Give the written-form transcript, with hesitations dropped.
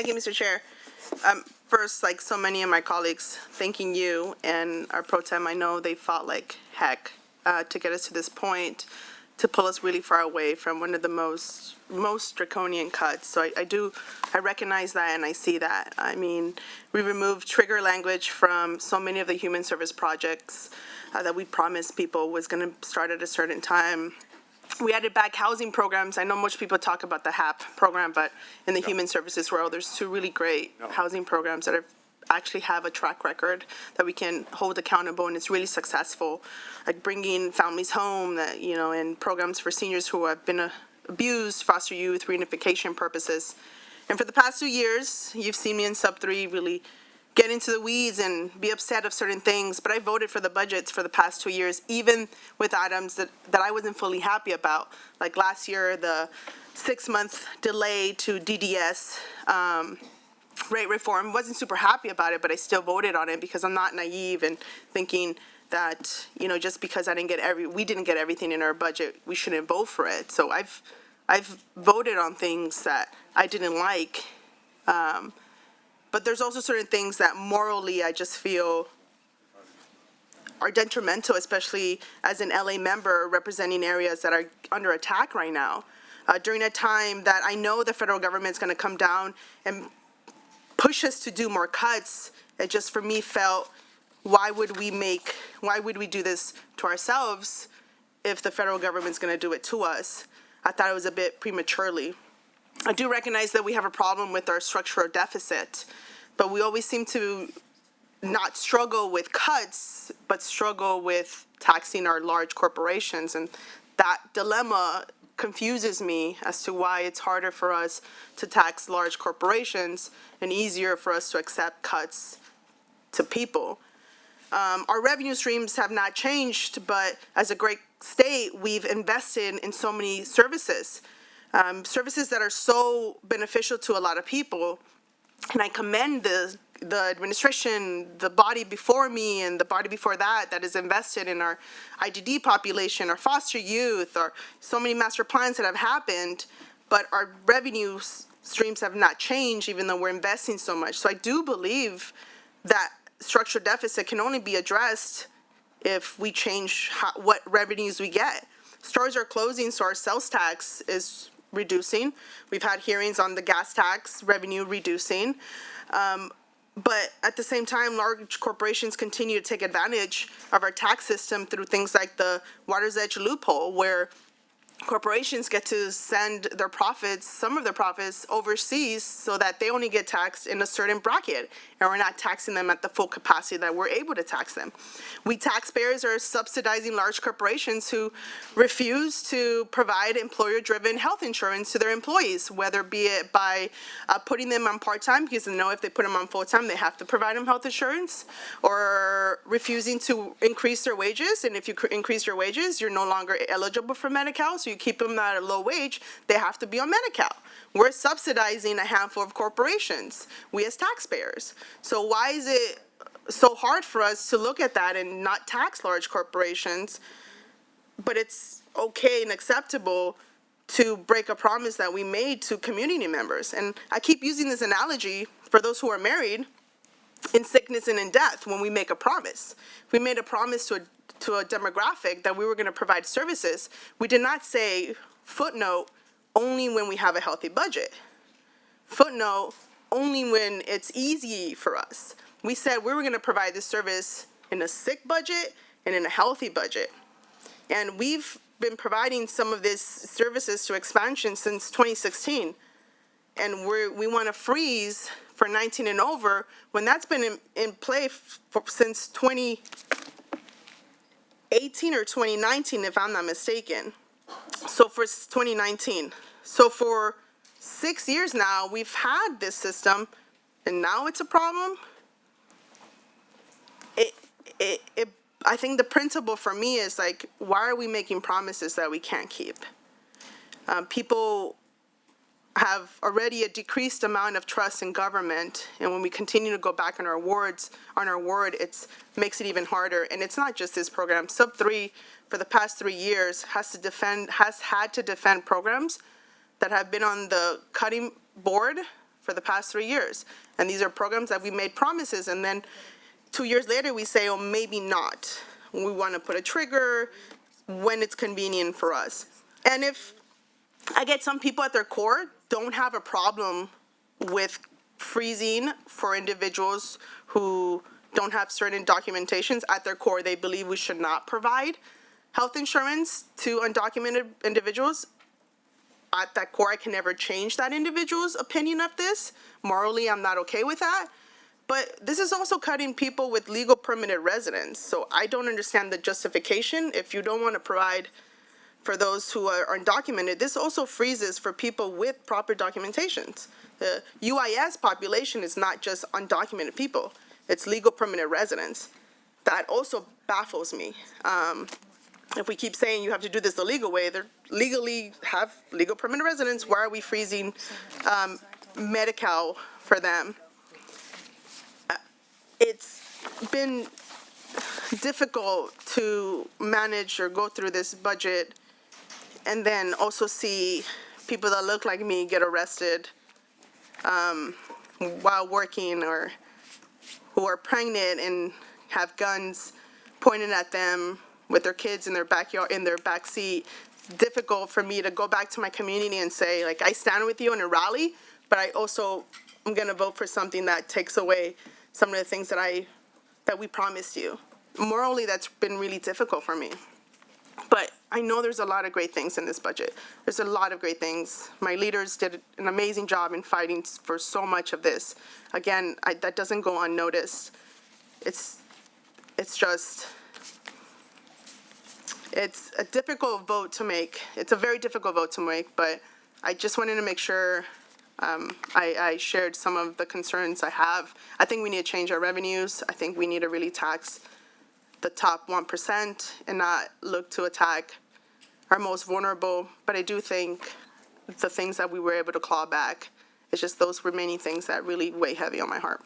Thank you, Mr. Chair. First, like so many of my colleagues, thanking you and our pro tem. I know they fought like heck to get us to this point, to pull us really far away from one of the most draconian cuts. So I recognize that and I see that. I mean, we removed trigger language from so many of the human service projects that we promised people was going to start at a certain time. We added back housing programs. I know most people talk about the HAP program, but in the human services world, there's two really great housing programs that actually have a track record that we can hold accountable, and it's really successful, like bringing families home, that, you know, and programs for seniors who have been abused, foster youth, reunification purposes. And for the past 2 years, you've seen me in sub 3 really get into the weeds and be upset of certain things, but I voted for the budgets for the past 2 years, even with items that I wasn't fully happy about. Like last year, the 6-month delay to DDS rate reform. Wasn't super happy about it, but I still voted on it because I'm not naive and thinking that, you know, just because we didn't get everything in our budget, we shouldn't vote for it. So I've voted on things that I didn't like. But there's also certain things that morally I just feel are detrimental, especially as an LA member representing areas that are under attack right now. During a time that I know the federal government's going to come down and push us to do more cuts, it just for me felt, why would we do this to ourselves if the federal government's going to do it to us? I thought it was a bit prematurely. I do recognize that we have a problem with our structural deficit, but we always seem to not struggle with cuts, but struggle with taxing our large corporations. And that dilemma confuses me as to why it's harder for us to tax large corporations and easier for us to accept cuts to people. Our revenue streams have not changed, but as a great state, we've invested in so many services. Services that are so beneficial to a lot of people. And I commend the administration, the body before me and the body before that is invested in our IDD population, our foster youth, or so many master plans that have happened, but our revenue streams have not changed even though we're investing so much. So I do believe that structural deficit can only be addressed if we change what revenues we get. Stores are closing, so our sales tax is reducing. We've had hearings on the gas tax revenue reducing. But at the same time, large corporations continue to take advantage of our tax system through things like the Water's Edge loophole, where corporations get to send their profits, some of their profits, overseas so that they only get taxed in a certain bracket, and we're not taxing them at the full capacity that we're able to tax them. We taxpayers are subsidizing large corporations who refuse to provide employer-driven health insurance to their employees, whether be it by putting them on part-time, because they know if they put them on full-time, they have to provide them health insurance, or refusing to increase their wages, and if you increase your wages, you're no longer eligible for Medi-Cal, so you keep them at a low wage, they have to be on Medi-Cal. We're subsidizing a handful of corporations, we as taxpayers. So why is it so hard for us to look at that and not tax large corporations, but it's okay and acceptable to break a promise that we made to community members? And I keep using this analogy for those who are married in sickness and in death. When we make a promise, we made a promise to a demographic that we were going to provide services. We did not say, footnote, only when we have a healthy budget. Footnote, only when it's easy for us. We said we were going to provide this service in a sick budget and in a healthy budget. And we've been providing some of these services to expansion since 2016. And we want to freeze for 19 and over when that's been in play since 2018 or 2019, if I'm not mistaken. So for 2019. So for 6 years now, we've had this system, and now it's a problem. I think the principle for me is like, why are we making promises that we can't keep? People have already a decreased amount of trust in government, and when we continue to go back on our word, it makes it even harder. And it's not just this program. Sub 3 for the past 3 years has had to defend programs that have been on the cutting board for the past 3 years. And these are programs that we made promises, and then 2 years later, we say, oh, maybe not. We want to put a trigger when it's convenient for us. And if I get some people at their core don't have a problem with freezing for individuals who don't have certain documentations. At their core, they believe we should not provide health insurance to undocumented individuals. At that core, I can never change that individual's opinion of this. Morally, I'm not okay with that. But this is also cutting people with legal permanent residence. So I don't understand the justification. If you don't want to provide for those who are undocumented, this also freezes for people with proper documentations. The UIS population is not just undocumented people. It's legal permanent residents. That also baffles me. If we keep saying you have to do this the legal way, they legally have legal permanent residents. Why are we freezing Medi-Cal for them? It's been difficult to manage or go through this budget and then also see people that look like me get arrested while working, or who are pregnant and have guns pointed at them with their kids in their backyard, in their back seat. It's difficult for me to go back to my community and say, like, I stand with you in a rally, but I also am going to vote for something that takes away some of the things that we promised you. Morally, that's been really difficult for me. But I know there's a lot of great things in this budget. There's a lot of great things. My leaders did an amazing job in fighting for so much of this. Again, that doesn't go unnoticed. It's a difficult vote to make. It's a very difficult vote to make, but I just wanted to make sure I shared some of the concerns I have. I think we need to change our revenues. I think we need to really tax the top 1% and not look to attack our most vulnerable. But I do think the things that we were able to claw back, it's just those remaining things that really weigh heavy on my heart.